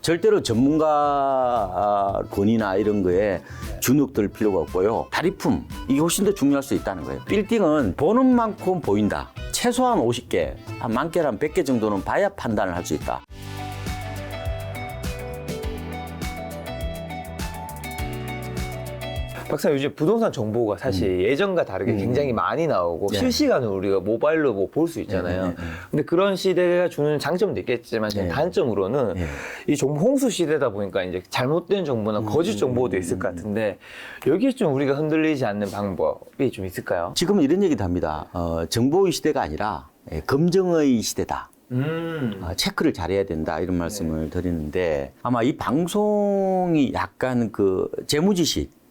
절대로 전문가 권위나 이런 거에 주눅들 필요가 없고요. 다리품, 이게 훨씬 더 중요할 수 있다는 거예요. 빌딩은 보는 만큼 보인다. 최소한 50개, 한 많게는 한 100개 정도는 봐야 판단을 할 수 있다. 박사님, 요즘 부동산 정보가 사실 예전과 다르게 굉장히 많이 나오고 네. 실시간으로 우리가 모바일로 뭐 볼 수 있잖아요. 근데 그런 시대가 주는 장점도 있겠지만 네. 단점으로는 네. 이 정보 홍수 시대다 보니까 이제 잘못된 정보나 거짓 정보도 있을 것 같은데 여기에 좀 우리가 흔들리지 않는 방법이 좀 있을까요? 지금은 이런 얘기도 합니다. 정보의 시대가 아니라 검증의 시대다. 체크를 잘해야 된다 이런 말씀을 드리는데 아마 이 방송이 약간 그 재무지식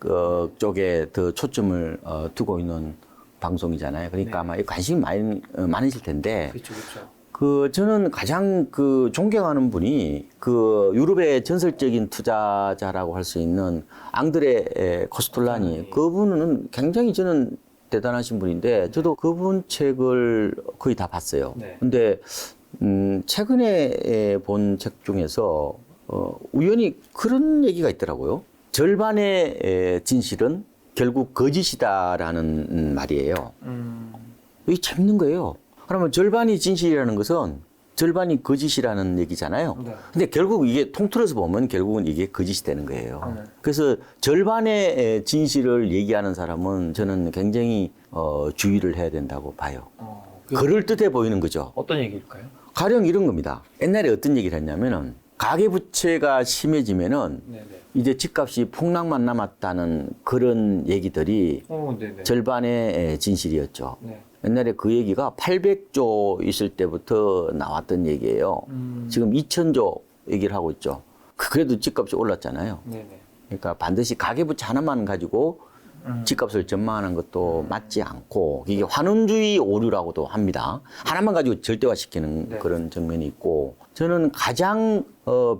쪽에 더 초점을 두고 있는 방송이잖아요. 그러니까 아마 관심이 많으실 텐데 그렇죠, 그렇죠. 저는 가장 존경하는 분이 유럽의 전설적인 투자자라고 할 수 있는 앙드레 코스톨라니, 그분은 굉장히 저는 대단하신 분인데 저도 그분 책을 거의 다 봤어요. 네. 근데 최근에 본 책 중에서 우연히 그런 얘기가 있더라고요. 절반의 진실은 결국 거짓이다라는 말이에요. 이게 재밌는 거예요. 그러면 절반이 진실이라는 것은 절반이 거짓이라는 얘기잖아요. 네. 근데 결국 이게 통틀어서 보면 결국은 이게 거짓이 되는 거예요. 네. 그래서 절반의 진실을 얘기하는 사람은 저는 굉장히 주의를 해야 된다고 봐요. 그럴듯해 보이는 거죠. 어떤 얘기일까요? 가령 이런 겁니다. 옛날에 어떤 얘기를 했냐면은 가계부채가 심해지면은 네네. 이제 집값이 폭락만 남았다는 그런 얘기들이 네네. 절반의 진실이었죠. 네. 옛날에 그 얘기가 800조 있을 때부터 나왔던 얘기예요. 지금 2000조 얘기를 하고 있죠. 그래도 집값이 올랐잖아요. 네네. 그러니까 반드시 가계부채 하나만 가지고 집값을 전망하는 것도 맞지 않고 이게 환원주의 오류라고도 합니다. 하나만 가지고 절대화시키는 네. 그런 측면이 있고 저는 가장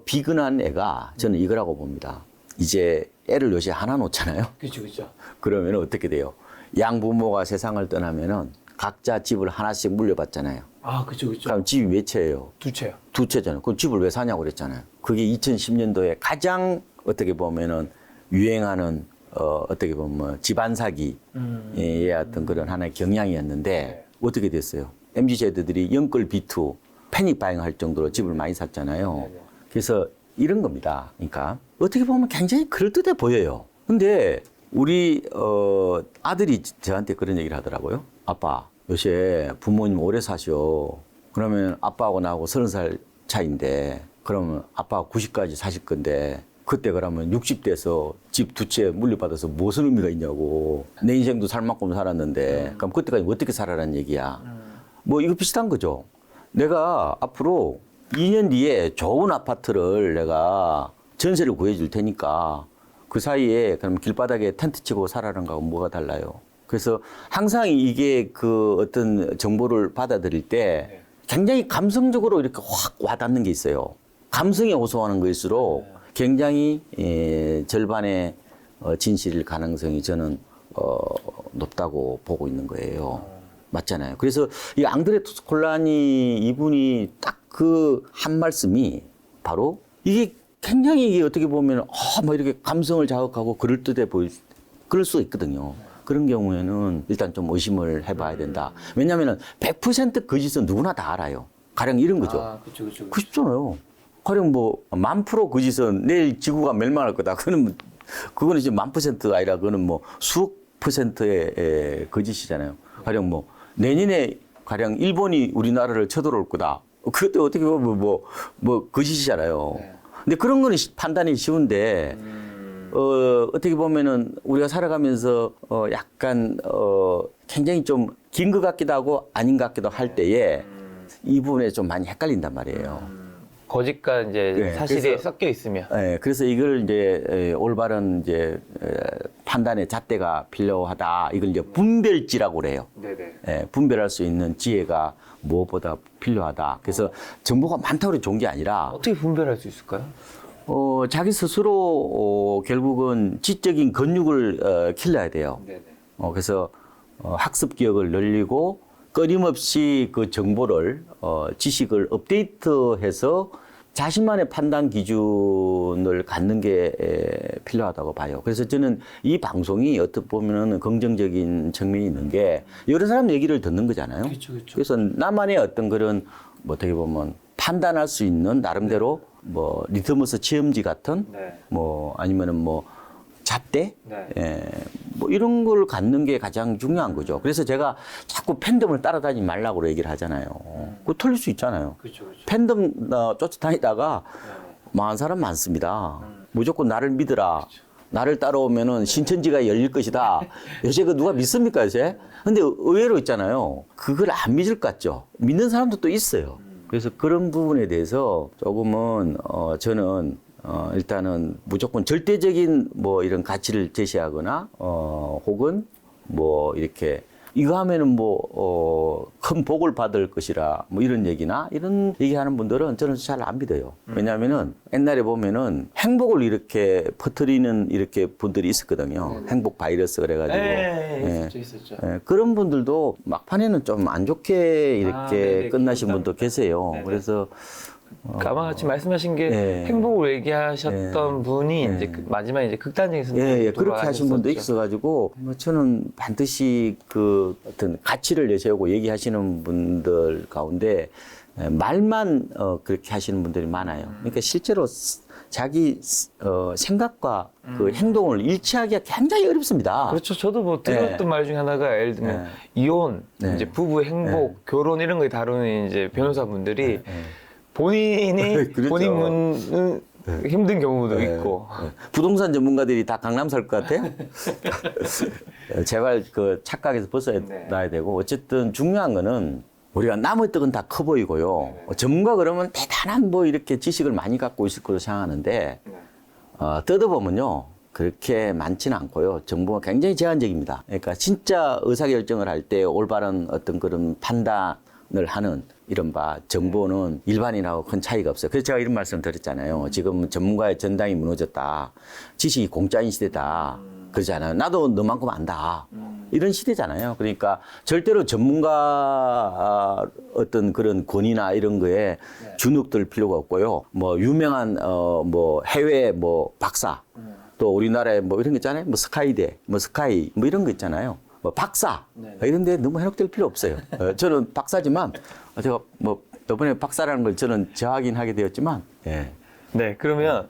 비근한 애가 저는 이거라고 봅니다. 이제 애를 요새 하나 놓잖아요. 그렇죠, 그렇죠. 그러면 어떻게 돼요? 양부모가 세상을 떠나면은 각자 집을 하나씩 물려받잖아요. 아, 그렇죠, 그렇죠. 그럼 집이 몇 채예요? 두 채요. 두 채잖아요. 그럼 집을 왜 사냐고 그랬잖아요. 그게 2010년도에 가장 어떻게 보면은 유행하는 어떻게 보면 뭐 집안 사기의 어떤 그런 하나의 경향이었는데 어떻게 됐어요? MZ 세대들이 영끌 비투 패닉 바잉 할 정도로 집을 많이 샀잖아요. 그래서 이런 겁니다. 그러니까 어떻게 보면 굉장히 그럴듯해 보여요. 근데 우리 아들이 저한테 그런 얘기를 하더라고요. 아빠, 요새 부모님 오래 사셔. 그러면 아빠하고 나하고 30살 차인데 그러면 아빠가 90까지 사실 건데 그때 그러면 60대에서 집 두 채 물려받아서 무슨 의미가 있냐고. 내 인생도 살 만큼 살았는데 그럼 그때까지 어떻게 살아라는 얘기야. 뭐 이거 비슷한 거죠. 내가 앞으로 2년 뒤에 좋은 아파트를 내가 전세를 구해줄 테니까 그 사이에 그럼 길바닥에 텐트 치고 살아라는 거하고 뭐가 달라요. 그래서 항상 이게 어떤 정보를 받아들일 때 굉장히 감성적으로 이렇게 확 와닿는 게 있어요. 감성에 호소하는 것일수록 굉장히 절반의 진실일 가능성이 저는 높다고 보고 있는 거예요. 맞잖아요. 그래서 이 앙드레 토스콜라니 이분이 딱 그 한 말씀이 바로 이게 굉장히 이게 어떻게 보면 막 이렇게 감성을 자극하고 그럴듯해 그럴 수 있거든요. 그런 경우에는 일단 좀 의심을 해봐야 된다. 왜냐하면 100% 거짓은 누구나 다 알아요. 가령 이런 거죠. 아, 그렇죠, 그렇죠. 그렇잖아요. 가령 뭐 1000% 거짓은 내일 지구가 멸망할 거다. 그거는 이제 1000%가 아니라 그거는 뭐 수억 %의 거짓이잖아요. 가령 뭐 내년에 가령 일본이 우리나라를 쳐들어올 거다. 그것도 어떻게 보면 뭐 거짓이잖아요. 네. 근데 그런 거는 판단이 쉬운데 어떻게 보면은 우리가 살아가면서 약간 굉장히 좀 긴 것 같기도 하고 아닌 것 같기도 할 때에 이 부분에 좀 많이 헷갈린단 말이에요. 거짓과 이제 네, 사실이 그래서- 섞여 있으면. 네, 그래서 이걸 이제 올바른 이제 판단의 잣대가 필요하다. 이걸 이제 분별지라고 그래요. 네네. 예, 분별할 수 있는 지혜가 무엇보다 필요하다. 그래서 정보가 많다고 해서 좋은 게 아니라 어떻게 분별할 수 있을까요? 자기 스스로 결국은 지적인 근육을 길러야 돼요. 네네. 그래서 학습 기억을 늘리고 끊임없이 그 정보를 지식을 업데이트해서 자신만의 판단 기준을 갖는 게 필요하다고 봐요. 그래서 저는 이 방송이 어떻게 보면은 긍정적인 측면이 있는 게 여러 사람 얘기를 듣는 거잖아요. 그렇죠. 그래서 나만의 어떤 그런 뭐 어떻게 보면 판단할 수 있는 나름대로 뭐 리트머스 시험지 같은 네. 뭐 아니면은 뭐 잣대 네. 뭐 이런 걸 갖는 게 가장 중요한 거죠. 그래서 제가 자꾸 팬덤을 따라다니지 말라고 얘기를 하잖아요. 그거 틀릴 수 있잖아요. 그렇죠. 그렇죠. 팬덤 쫓아다니다가 망한 사람 많습니다. 무조건 나를 믿으라. 나를 따라오면은 신천지가 열릴 것이다. 요새 그 누가 믿습니까, 요새? 근데 의외로 있잖아요. 그걸 안 믿을 것 같죠. 믿는 사람도 또 있어요. 그래서 그런 부분에 대해서 조금은 저는 일단은 무조건 절대적인 뭐 이런 가치를 제시하거나 혹은 뭐 이렇게 이거 하면은 뭐 큰 복을 받을 것이라 뭐 이런 얘기나 이런 얘기하는 분들은 저는 잘 안 믿어요. 왜냐하면은 옛날에 보면은 행복을 이렇게 퍼뜨리는 이렇게 분들이 있었거든요. 행복 바이러스 그래가지고 있었죠. 그런 분들도 막판에는 좀 안 좋게 이렇게 네네, 끝나신 기억납니다. 분도 계세요. 네네. 그래서 아마 같이 말씀하신 게 예. 행복을 얘기하셨던 분이 이제 마지막에 이제 극단적인 선택을 예, 그렇게 하신 분도 돌아가셨었죠. 있어가지고, 뭐 저는 반드시 그 어떤 가치를 내세우고 얘기하시는 분들 가운데 말만 그렇게 하시는 분들이 많아요. 그러니까 실제로 자기 생각과 그 행동을 일치하기가 굉장히 어렵습니다. 그렇죠. 저도 뭐 들었던 말 중에 하나가 예를 들면 이혼, 이제 부부 행복, 결혼 이런 걸 다루는 이제 변호사분들이 본인이 그렇죠. 본인 문은 힘든 경우도 있고. 부동산 전문가들이 다 강남 살 것 같아요? 제발 그 착각에서 벗어나야 되고, 어쨌든 중요한 거는 우리가 남의 떡은 다 커 보이고요. 전문가 그러면 대단한 뭐 이렇게 지식을 많이 갖고 있을 거로 생각하는데, 뜯어보면요. 그렇게 많지는 않고요. 정보가 굉장히 제한적입니다. 그러니까 진짜 의사결정을 할 때 올바른 어떤 그런 판단을 하는 이른바 정보는 일반인하고 큰 차이가 없어요. 그래서 제가 이런 말씀 드렸잖아요. 지금 전문가의 전당이 무너졌다. 지식이 공짜인 시대다. 그러잖아요. 나도 너만큼 안다. 이런 시대잖아요. 그러니까 절대로 전문가 어떤 그런 권위나 이런 거에 주눅들 필요가 없고요. 뭐 유명한 뭐 해외 뭐 박사 또 우리나라에 뭐 이런 거 있잖아요. 뭐 스카이대, 뭐 스카이 뭐 이런 거 있잖아요. 뭐 박사 이런 데 너무 현혹될 필요 없어요. 저는 박사지만 제가 뭐 이번에 박사라는 걸 저는 재확인하게 되었지만 네, 그러면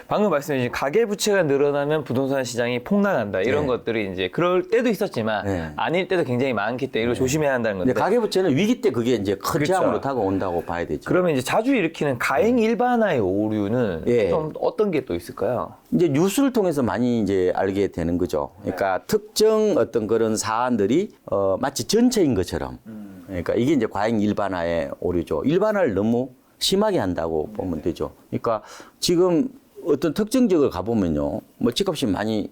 방금 말씀해 주신 가계부채가 늘어나면 부동산 시장이 폭락한다. 이런 것들이 이제 그럴 때도 있었지만 아닐 때도 굉장히 많기 때문에 이걸 조심해야 한다는 건데. 근데 가계부채는 위기 때 그게 이제 큰 그렇죠. 재앙으로 다가온다고 봐야 되죠. 그러면 이제 자주 일으키는 가행 일반화의 오류는 예. 좀 어떤 게 또 있을까요? 이제 뉴스를 통해서 많이 이제 알게 되는 거죠. 그러니까 특정 어떤 그런 사안들이 마치 전체인 것처럼. 그러니까 이게 이제 과잉 일반화의 오류죠. 일반화를 너무 심하게 한다고 보면 되죠. 그러니까 지금 어떤 특정 지역을 가보면요. 뭐 집값이 많이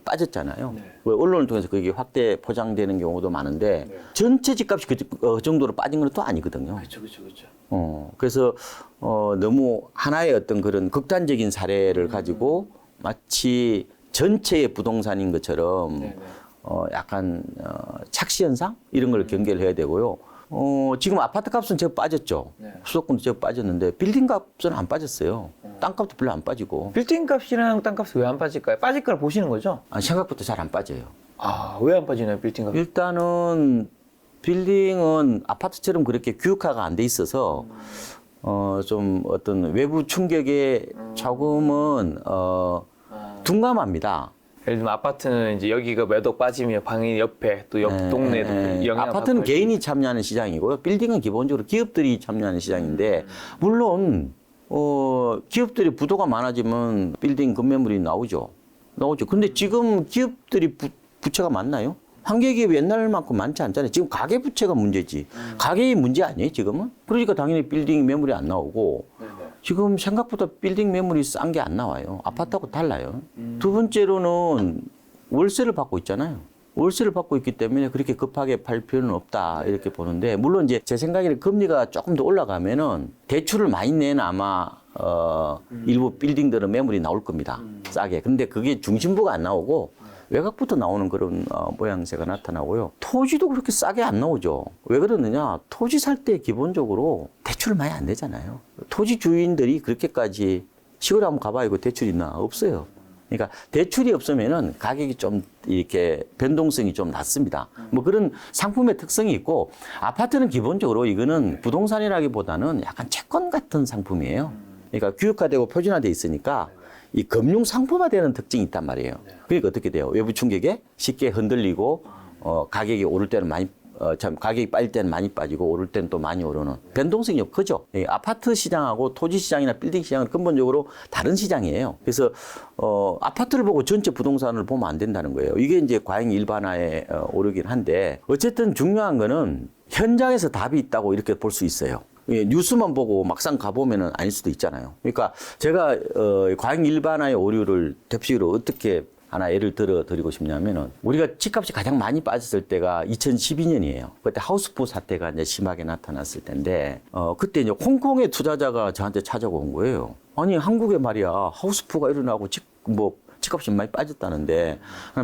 빠졌잖아요. 언론을 통해서 그게 확대 포장되는 경우도 많은데 전체 집값이 그 정도로 빠진 건 또 아니거든요. 그렇죠. 그래서 너무 하나의 어떤 그런 극단적인 사례를 가지고 마치 전체의 부동산인 것처럼 약간 착시 현상 이런 걸 경계를 해야 되고요. 지금 아파트 값은 제법 빠졌죠. 수도권도 제법 빠졌는데 빌딩 값은 안 빠졌어요. 땅값도 별로 안 빠지고. 빌딩 값이랑 땅 값이 왜 안 빠질까요? 빠질 걸 보시는 거죠? 생각보다 잘 안 빠져요. 아, 왜 안 빠지나요, 빌딩 값? 일단은 빌딩은 아파트처럼 그렇게 규격화가 안 돼 있어서 좀 어떤 외부 충격에 조금은 둔감합니다. 예를 들면 아파트는 이제 여기가 매덕 빠지면 방이 옆에 또 옆 동네도 영향을 아파트는 받고 개인이 참여하는 시장이고요. 빌딩은 기본적으로 기업들이 참여하는 시장인데 물론 기업들이 부도가 많아지면 빌딩 급매물이 나오죠. 근데 지금 기업들이 부채가 많나요? 한계기업이 옛날만큼 많지 않잖아요. 지금 가계부채가 문제지. 가계의 문제 아니에요, 지금은? 그러니까 당연히 빌딩 매물이 안 나오고 지금 생각보다 빌딩 매물이 싼 게 안 나와요. 아파트하고 달라요. 두 번째로는 월세를 받고 있잖아요. 월세를 받고 있기 때문에 그렇게 급하게 팔 필요는 없다 이렇게 보는데 물론 이제 제 생각에는 금리가 조금 더 올라가면은 대출을 많이 내는 아마 일부 빌딩들은 매물이 나올 겁니다. 싸게. 근데 그게 중심부가 안 나오고 외곽부터 나오는 그런 모양새가 나타나고요. 토지도 그렇게 싸게 안 나오죠. 왜 그러느냐? 토지 살 때 기본적으로 대출을 많이 안 내잖아요. 토지 주인들이 그렇게까지 시골에 한번 가봐야 그 대출이 있나? 없어요. 그러니까 대출이 없으면은 가격이 좀 이렇게 변동성이 좀 낮습니다. 뭐 그런 상품의 특성이 있고, 아파트는 기본적으로 이거는 부동산이라기보다는 약간 채권 같은 상품이에요. 그러니까 규격화되고 표준화돼 있으니까 이 금융 상품화되는 특징이 있단 말이에요. 그러니까 어떻게 돼요? 외부 충격에 쉽게 흔들리고 가격이 오를 때는 많이 가격이 빠질 때는 많이 빠지고 오를 때는 또 많이 오르는 변동성이 크죠. 이 아파트 시장하고 토지 시장이나 빌딩 시장은 근본적으로 다른 시장이에요. 그래서 아파트를 보고 전체 부동산을 보면 안 된다는 거예요. 이게 이제 과잉 일반화에 오르긴 한데, 어쨌든 중요한 거는 현장에서 답이 있다고 이렇게 볼 수 있어요. 예, 뉴스만 보고 막상 가보면은 아닐 수도 있잖아요. 그러니까 제가 과잉 일반화의 오류를 대표적으로 어떻게 하나 예를 들어 드리고 싶냐면은, 우리가 집값이 가장 많이 빠졌을 때가 2012년이에요. 그때 하우스포 사태가 이제 심하게 나타났을 텐데, 그때 이제 홍콩의 투자자가 저한테 찾아온 거예요. 아니, 한국에 말이야, 하우스포가 일어나고 집값이 많이 빠졌다는데,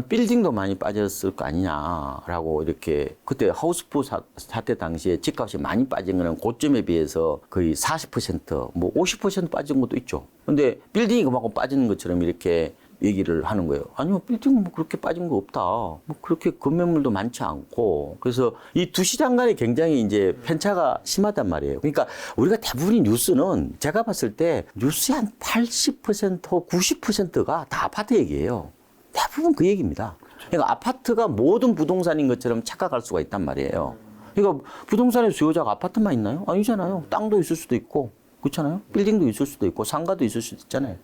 빌딩도 많이 빠졌을 거 아니냐라고 이렇게, 그때 하우스포 사태 당시에 집값이 많이 빠진 거는 고점에 비해서 거의 40%, 뭐 50% 빠진 것도 있죠. 근데 빌딩이 그만큼 빠지는 것처럼 이렇게 얘기를 하는 거예요. 아니요, 빌딩 뭐 그렇게 빠진 거 없다. 뭐 그렇게 건매물도 많지 않고. 그래서 이 두 시장 간에 굉장히 이제 편차가 심하단 말이에요. 그러니까 우리가 대부분의 뉴스는 제가 봤을 때 뉴스의 한 80%, 90%가 다 아파트 얘기예요. 대부분 그 얘기입니다. 그러니까 아파트가 모든 부동산인 것처럼 착각할 수가 있단 말이에요. 그러니까 부동산의 수요자가 아파트만 있나요? 아니잖아요. 땅도 있을 수도 있고, 그렇잖아요. 빌딩도 있을 수도 있고, 상가도 있을 수도 있잖아요.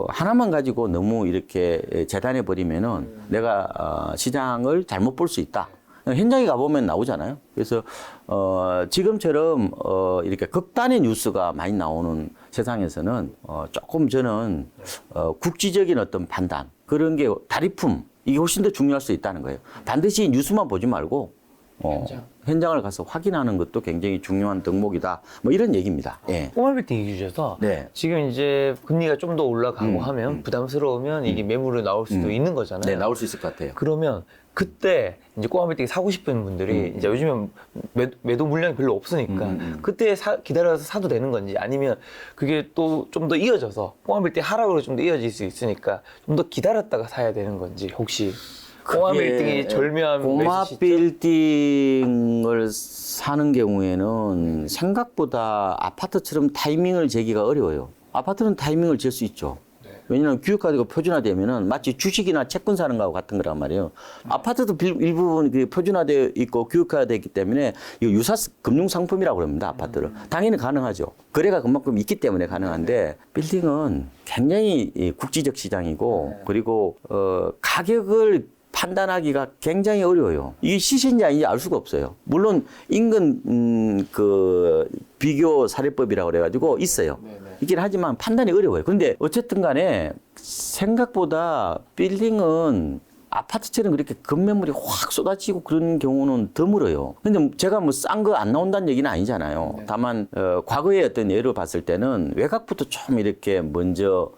하나만 가지고 너무 이렇게 재단해 버리면은 내가 시장을 잘못 볼 수 있다. 현장에 가보면 나오잖아요. 그래서 지금처럼 이렇게 극단의 뉴스가 많이 나오는 세상에서는 조금 저는 국지적인 어떤 판단, 그런 게 다리품, 이게 훨씬 더 중요할 수 있다는 거예요. 반드시 뉴스만 보지 말고 현장을 가서 확인하는 것도 굉장히 중요한 덕목이다. 뭐 이런 얘기입니다. 예. 꼬마빌딩 얘기 주셔서 네. 지금 이제 금리가 좀 더 올라가고 하면 부담스러우면 이게 매물로 나올 수도 있는 거잖아요. 네, 나올 수 있을 것 같아요. 그러면 그때 이제 꼬마빌딩 사고 싶은 분들이 이제 요즘엔 매도 물량이 별로 없으니까 그때 기다려서 사도 되는 건지, 아니면 그게 또 좀 더 이어져서 꼬마빌딩 하락으로 좀 더 이어질 수 있으니까 좀 더 기다렸다가 사야 되는 건지, 혹시 꼬마 빌딩이 절묘한 꼬마 매수 시점? 빌딩을 사는 경우에는 생각보다 아파트처럼 타이밍을 재기가 어려워요. 아파트는 타이밍을 잴 수 있죠. 왜냐하면 규격화되고 표준화되면은 마치 주식이나 채권 사는 거하고 같은 거란 말이에요. 아파트도 일부분 표준화되어 있고 규격화되어 있기 때문에 이거 유사 금융 상품이라고 합니다. 아파트를. 당연히 가능하죠. 거래가 그만큼 있기 때문에 가능한데, 빌딩은 굉장히 국지적 시장이고, 그리고 가격을 판단하기가 굉장히 어려워요. 이게 시세인지 아닌지 알 수가 없어요. 물론 인근 비교 사례법이라고 그래가지고 있어요. 있긴 하지만 판단이 어려워요. 근데 어쨌든 간에 생각보다 빌딩은 아파트처럼 그렇게 급매물이 확 쏟아지고 그런 경우는 드물어요. 근데 제가 뭐 싼 거 안 나온다는 얘기는 아니잖아요. 다만 과거의 어떤 예를 봤을 때는 외곽부터 좀 이렇게 먼저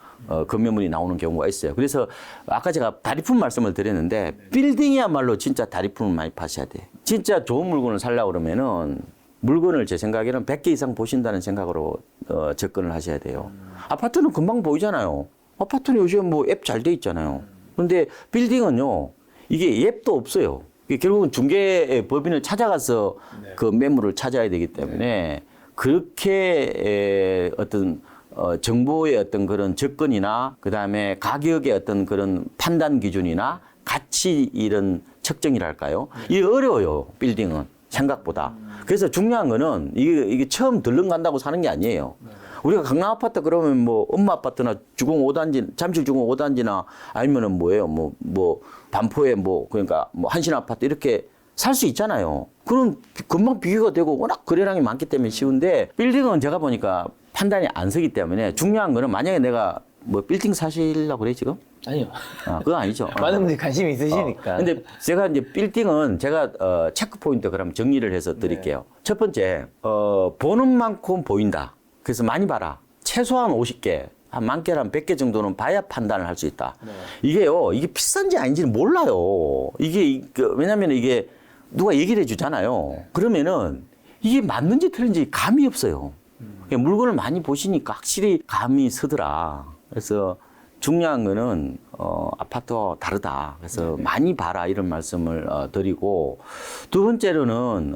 급매물이 나오는 경우가 있어요. 그래서 아까 제가 다리품 말씀을 드렸는데, 빌딩이야말로 진짜 다리품을 많이 파셔야 돼. 진짜 좋은 물건을 살려고 그러면은 물건을 제 생각에는 100개 이상 보신다는 생각으로 접근을 하셔야 돼요. 아파트는 금방 보이잖아요. 아파트는 요즘 뭐 앱 잘 돼 있잖아요. 근데 빌딩은요, 이게 앱도 없어요. 결국은 중개 법인을 찾아가서 그 매물을 찾아야 되기 때문에 그렇게 어떤 정보의 어떤 그런 접근이나 그다음에 가격의 어떤 그런 판단 기준이나 가치 이런 측정이랄까요? 이게 어려워요, 빌딩은 생각보다. 그래서 중요한 거는 이게 처음 들른 간다고 사는 게 아니에요. 우리가 강남 아파트 그러면 뭐 엄마 아파트나 주공 5단지, 잠실 주공 5단지나 아니면은 뭐예요? 뭐 반포에 그러니까 뭐 한신 아파트 이렇게 살 수 있잖아요. 그럼 금방 비교가 되고 워낙 거래량이 많기 때문에 쉬운데, 빌딩은 제가 보니까 판단이 안 서기 때문에 중요한 거는, 만약에 내가 뭐 빌딩 사시려고 그래 지금? 아니요. 그건 아니죠. 많은 분들이 관심이 있으시니까. 근데 제가 이제 빌딩은 제가 체크 포인트 그럼 정리를 해서 드릴게요. 첫 번째, 보는 만큼 보인다. 그래서 많이 봐라. 최소한 50개, 한 많게는 한 100개 정도는 봐야 판단을 할 수 있다. 이게요, 이게 비싼지 아닌지는 몰라요. 왜냐면 이게 누가 얘기를 해주잖아요. 그러면은 이게 맞는지 틀린지 감이 없어요. 그러니까 물건을 많이 보시니까 확실히 감이 서더라. 그래서 중요한 거는 아파트와 다르다. 그래서 많이 봐라 이런 말씀을 드리고, 두 번째로는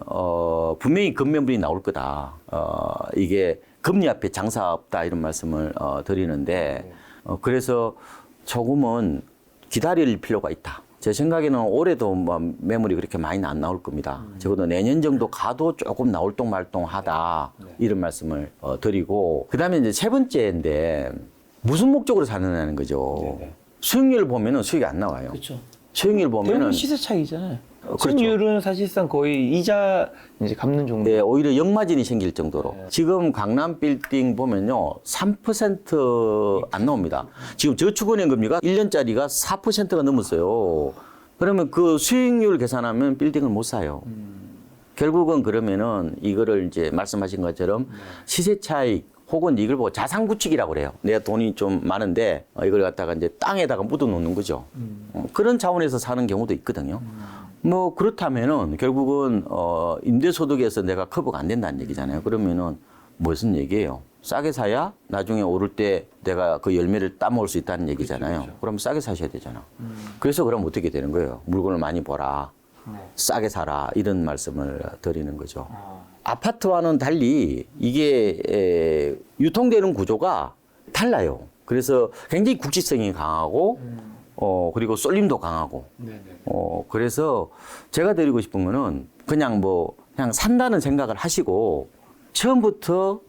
분명히 건매물이 나올 거다. 이게 금리 앞에 장사 없다 이런 말씀을 드리는데, 그래서 조금은 기다릴 필요가 있다. 제 생각에는 올해도 뭐 매물이 그렇게 많이는 안 나올 겁니다. 적어도 내년 정도 가도 조금 나올똥말똥하다 이런 말씀을 드리고, 그다음에 이제 세 번째인데 무슨 목적으로 사느냐는 거죠. 수익률을 보면은 수익이 안 나와요. 그렇죠. 수익률 대부분 보면은 시세 차익이잖아요. 그렇죠. 수익률은 사실상 거의 이자 이제 갚는 정도. 네, 오히려 역마진이 생길 정도로. 지금 강남 빌딩 보면요, 3%안 나옵니다. 지금 저축은행 금리가 1년짜리가 4%가 넘었어요. 그러면 그 수익률 계산하면 빌딩을 못 사요. 결국은 그러면은 이거를 이제 말씀하신 것처럼 시세 차익 혹은 이걸 보고 자산 구축이라고 그래요. 내가 돈이 좀 많은데 이걸 갖다가 이제 땅에다가 묻어 놓는 거죠. 그런 차원에서 사는 경우도 있거든요. 뭐 그렇다면은 결국은 임대소득에서 내가 커버가 안 된다는 얘기잖아요. 그러면은 무슨 얘기예요? 싸게 사야 나중에 오를 때 내가 그 열매를 따먹을 수 있다는 얘기잖아요. 그렇죠. 그럼 싸게 사셔야 되잖아. 그래서 그럼 어떻게 되는 거예요? 물건을 많이 보라. 싸게 사라. 이런 말씀을 드리는 거죠. 아파트와는 달리 이게 유통되는 구조가 달라요. 그래서 굉장히 국지성이 강하고 그리고 쏠림도 강하고 그래서 제가 드리고 싶은 거는 그냥 산다는 생각을 하시고 처음부터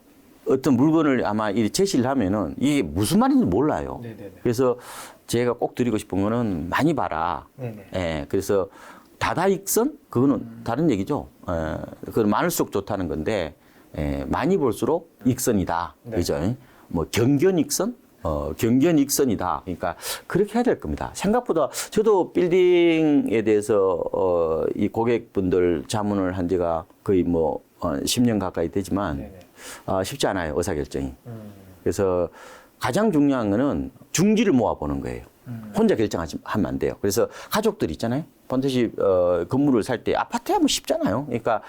어떤 물건을 아마 이 제시를 하면은 이게 무슨 말인지 몰라요. 그래서 제가 꼭 드리고 싶은 거는 많이 봐라. 예, 그래서 다다익선? 그거는 다른 얘기죠. 그건 많을수록 좋다는 건데, 많이 볼수록 익선이다. 그죠? 뭐, 경견익선? 경견익선이다. 그러니까, 그렇게 해야 될 겁니다. 생각보다, 저도 빌딩에 대해서, 이 고객분들 자문을 한 지가 거의 10년 가까이 되지만, 쉽지 않아요. 의사결정이. 그래서 가장 중요한 거는 중지를 모아보는 거예요. 혼자 결정하면 안 돼요. 그래서 가족들 있잖아요. 반드시 건물을 살 때 아파트야 뭐 쉽잖아요. 그러니까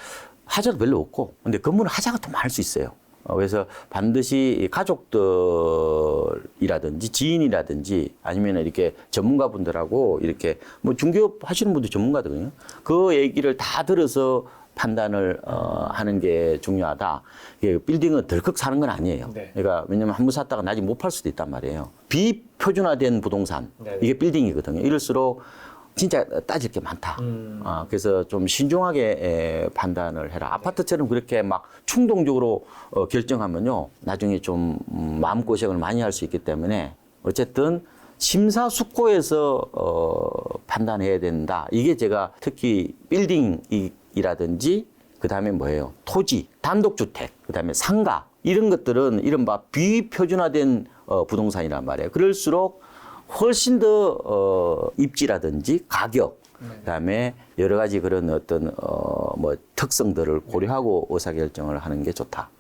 하자도 별로 없고, 근데 건물은 하자가 더 많을 수 있어요. 그래서 반드시 가족들이라든지 지인이라든지 아니면 이렇게 전문가분들하고 이렇게 뭐 중개업 하시는 분도 전문가거든요. 그 얘기를 다 들어서 판단을 하는 게 중요하다. 이게 빌딩은 덜컥 사는 건 아니에요. 그러니까 왜냐면 한 번 샀다가 나중에 못 팔 수도 있단 말이에요. 비표준화된 부동산 이게 빌딩이거든요. 이럴수록 진짜 따질 게 많다. 그래서 좀 신중하게 판단을 해라. 아파트처럼 그렇게 막 충동적으로 결정하면요, 나중에 좀 마음고생을 많이 할 수 있기 때문에 어쨌든 심사숙고해서 판단해야 된다. 이게 제가 특히 빌딩이라든지 그다음에 뭐예요? 토지, 단독주택, 그다음에 상가 이런 것들은 이른바 비표준화된 부동산이란 말이에요. 그럴수록 훨씬 더 입지라든지 가격, 그다음에 여러 가지 그런 어떤 뭐 특성들을 고려하고 의사결정을 하는 게 좋다.